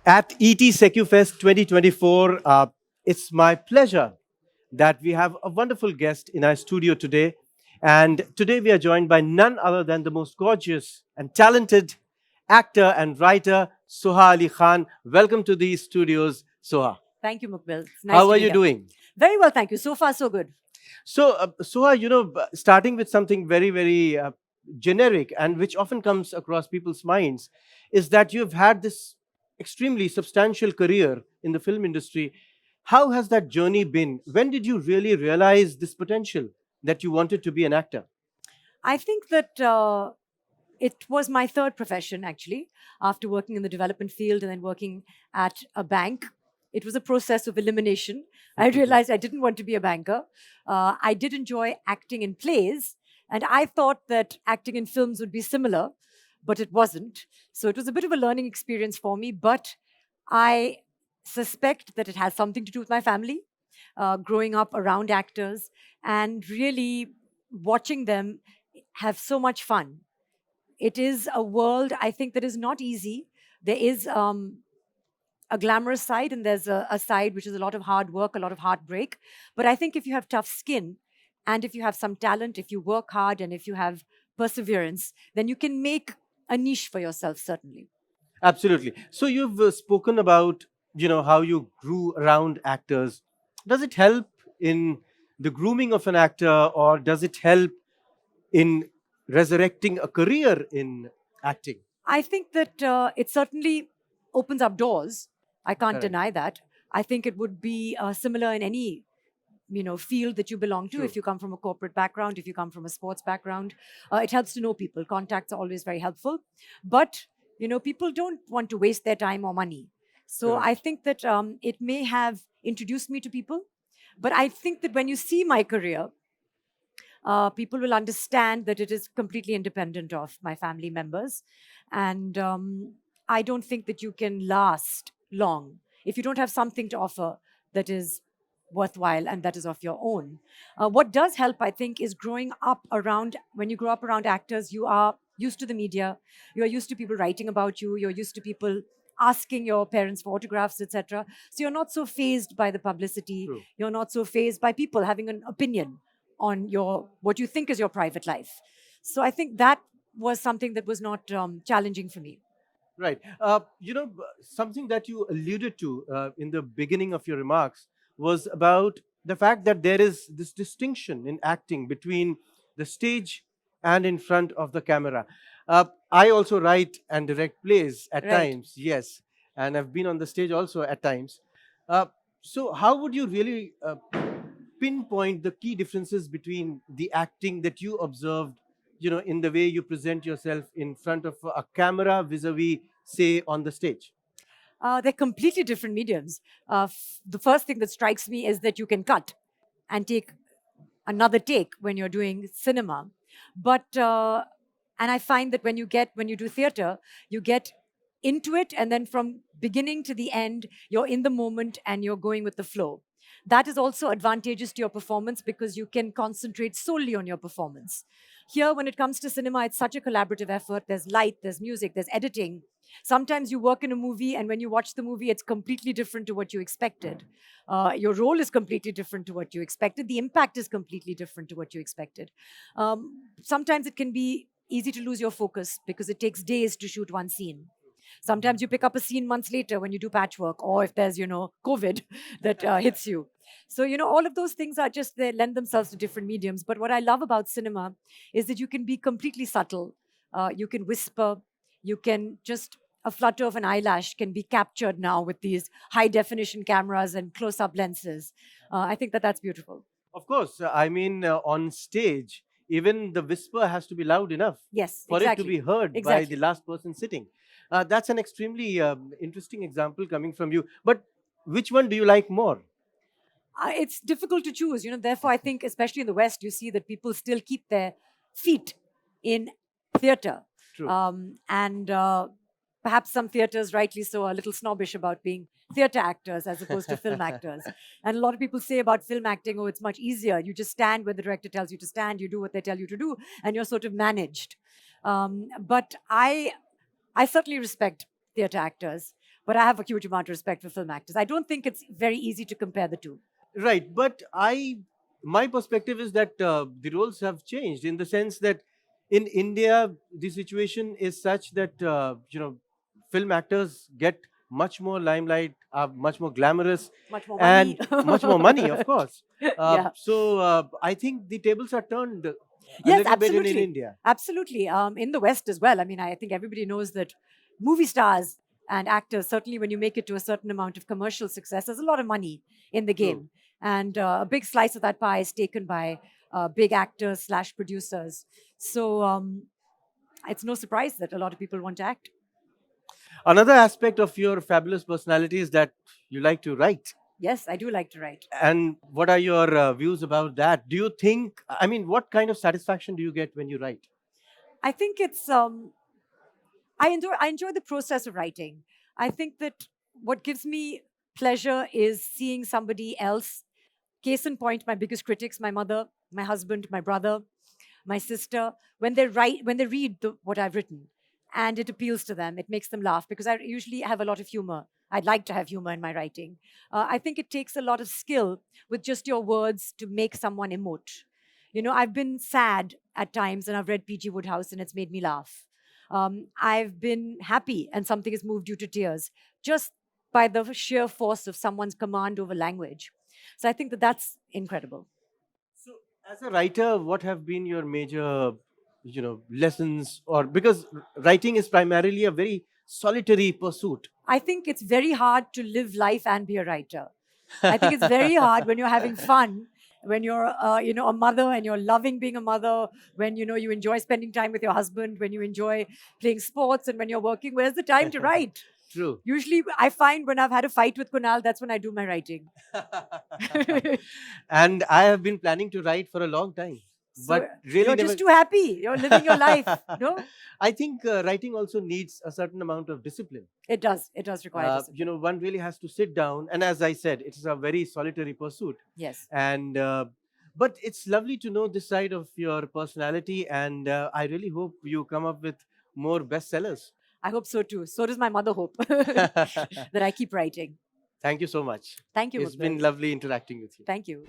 At ET Secufest 2024, it's my pleasure that we have a wonderful guest in our studio today. And today we are joined by none other than the most gorgeous and talented actor and writer, Soha Ali Khan. Welcome to these studios, Soha. Thank you, Muqbil. It's nice How to are be you here. doing? Very well, thank you. So far, so good. So, Soha, starting with something very generic and which often comes across people's minds is that you've had this extremely substantial career in the film industry. How has that journey been? When did you really realize this potential that you wanted to be an actor? I think that it was my third profession, actually, after working in the development field and then working at a bank. It was a process of elimination. I realized I didn't want to be a banker. I did enjoy acting in plays, and I thought that acting in films would be similar, but it wasn't. So it was a bit of a learning experience for me, but I suspect that it has something to do with my family, growing up around actors and really watching them have so much fun. It is a world, I think, that is not easy. There is a glamorous side and there's a side which is a lot of hard work, a lot of heartbreak. But I think if you have tough skin and if you have some talent, if you work hard and if you have perseverance, then you can make a niche for yourself, certainly. Absolutely. So you've spoken about how you grew around actors. Does it help in the grooming of an actor, or does it help in resurrecting a career in acting? I think that it certainly opens up doors. I can't Correct. deny that. I think it would be similar in any field that you belong to. True. If you come from a corporate background, if you come from a sports background, it helps to know people. Contacts are always very helpful, but people don't want to waste their time or money. So Correct. I think that it may have introduced me to people, but I think that when you see my career, people will understand that it is completely independent of my family members. And I don't think that you can last long if you don't have something to offer that is worthwhile and that is of your own. What does help, I think, is growing up around, when you grow up around actors, you are used to the media, you're used to people writing about you, you're used to people asking your parents for autographs, etc. So you're not so fazed by the publicity, True. you're not so fazed by people having an opinion on your what you think is your private life. So I think that was something that was not challenging for me. Right. Something that you alluded to in the beginning of your remarks was about the fact that there is this distinction in acting between the stage and in front of the camera. I also write and direct plays at Right. times, yes, and I've been on the stage also at times. Uh, so, how would you really pinpoint the key differences between the acting that you observed, in the way you present yourself in front of a camera vis-a-vis, say, on the stage? They're completely different mediums. The first thing that strikes me is that you can cut and take another take when you're doing cinema. But and I find that when you do theater, you get into it, and then from beginning to the end, you're in the moment and you're going with the flow. That is also advantageous to your performance because you can concentrate solely on your performance. Here, when it comes to cinema, it's such a collaborative effort. There's light, there's music, there's editing. Sometimes you work in a movie, and when you watch the movie, it's completely different to what you expected. Your role is completely different to what you expected. The impact is completely different to what you expected. Sometimes it can be easy to lose your focus because it takes days to shoot one scene. Sometimes you pick up a scene months later when you do patchwork, or if there's, COVID that hits you. So, all of those things are just, they lend themselves to different mediums. But what I love about cinema is that you can be completely subtle. You can whisper, you can just, a flutter of an eyelash can be captured now with these high definition cameras and close up lenses. I think that that's beautiful. Of course, I mean, on stage, even the whisper has to be loud enough Yes, for it to exactly. be heard by the Exactly. last person sitting. That's an extremely interesting example coming from you. But which one do you like more? It's difficult to choose, therefore I think, especially in the West, you see that people still keep their feet in theater. True. And perhaps some theaters, rightly so, are a little snobbish about being theater actors as opposed to film actors. And a lot of people say about film acting, oh, it's much easier. You just stand when the director tells you to stand, you do what they tell you to do, and you're sort of managed. But I certainly respect theater actors. But I have a huge amount of respect for film actors. I don't think it's very easy to compare the two. Right, but my perspective is that the roles have changed in the sense that in India the situation is such that film actors get much more limelight, are much more glamorous, Much more money. and much more money, of course. Yeah. So I think the tables are turned a Yes, little bit in absolutely. India. Absolutely. In the West as well. I mean, I think everybody knows that movie stars and actors, certainly when you make it to a certain amount of commercial success, there's a lot of money in the True. game. And a big slice of that pie is taken by big actors slash producers. So it's no surprise that a lot of people want to act. Another aspect of your fabulous personality is that you like to write. Yes, I do like to write. And what are your views about that? Do you think, I mean, what kind of satisfaction do you get when you write? I think it's I enjoy the process of writing. I think that what gives me pleasure is seeing somebody else. Case in point, my biggest critics, my mother, my husband, my brother, my sister, when they read what I've written and it appeals to them, it makes them laugh because I usually have a lot of humor. I'd like to have humor in my writing. I think it takes a lot of skill with just your words to make someone emote. I've been sad at times and I've read P.G. Woodhouse and it's made me laugh. I've been happy and something has moved you to tears just by the sheer force of someone's command over language. So I think that that's incredible. So, as a writer, what have been your major, lessons? Or because writing is primarily a very solitary pursuit. I think it's very hard to live life and be a writer. I think it's very hard when you're having fun, when you're, a mother and you're loving being a mother, when, you enjoy spending time with your husband, when you enjoy playing sports and when you're working, where's the time to write? True. Usually I find when I've had a fight with Kunal, that's when I do my writing. And I have been planning to write for a long time. So But really you're never. just too happy. You're living your life. No? I think writing also needs a certain amount of discipline. It does. It does require discipline. One really has to sit down, and as I said, it is a very solitary pursuit. Yes. And but it's lovely to know this side of your personality, and I really hope you come up with more bestsellers. I hope so too. So does my mother hope that I keep writing. Thank you so much. Thank you, It's been Muqbil. lovely interacting with you. Thank you.